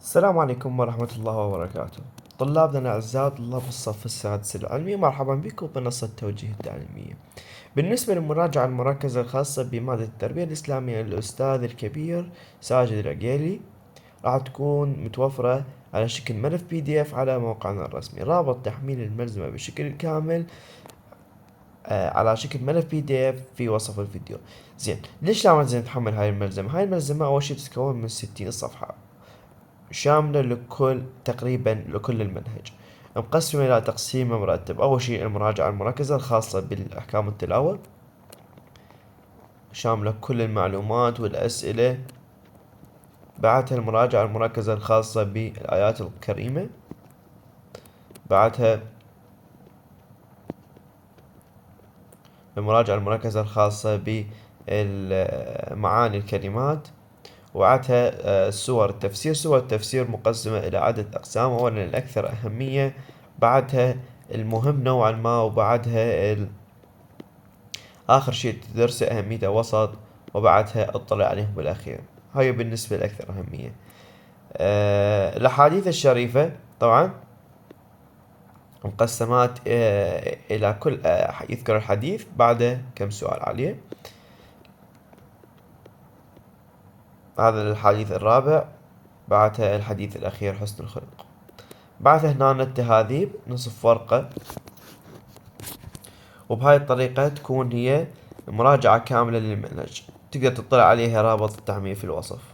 السلام عليكم ورحمة الله وبركاته. طلابنا الأعزاء طلاب الصف السادس العلمي، مرحبا بكم بمنصة توجيه التعليمية. بالنسبة للمراجعة المركزة الخاصة بمادة التربية الإسلامية للأستاذ الكبير ساجد العقيلي، راح تكون متوفرة على شكل ملف PDF على موقعنا الرسمي. رابط تحميل الملزمة بشكل كامل على شكل ملف PDF في وصف الفيديو. زين، ليش لازم نتحمل هاي الملزمة؟ هاي الملزمة أول شي تتكون من 60 صفحة شاملة تقريبا لكل المنهج، مقسمة إلى تقسيم مرتب. أول شيء المراجعة المركزة الخاصة بالأحكام التلاوة، شاملة كل المعلومات والأسئلة. بعدها المراجعة المركزة الخاصة بالآيات الكريمة. بعدها المراجعة المركزة الخاصة بمعاني الكلمات. وبعدها سور التفسير مقسمة إلى عدة أقسام. أولا الأكثر أهمية، بعدها المهم نوعا ما، وبعدها آخر شيء تدرسه أهميته وسط، وبعدها اطلع عليهم بالأخير. هاي بالنسبة لأكثر أهمية. الأحاديث الشريفة طبعا مقسمات إلى كل يذكر الحديث بعده كم سؤال عليه. هذا الحديث الرابع، بعدها الحديث الأخير حسن الخلق. بعدها هنا التهاذيب نصف ورقة. وبهاي الطريقة تكون هي مراجعة كاملة للمنهج، تقدر تطلع عليها رابط التحميل في الوصف.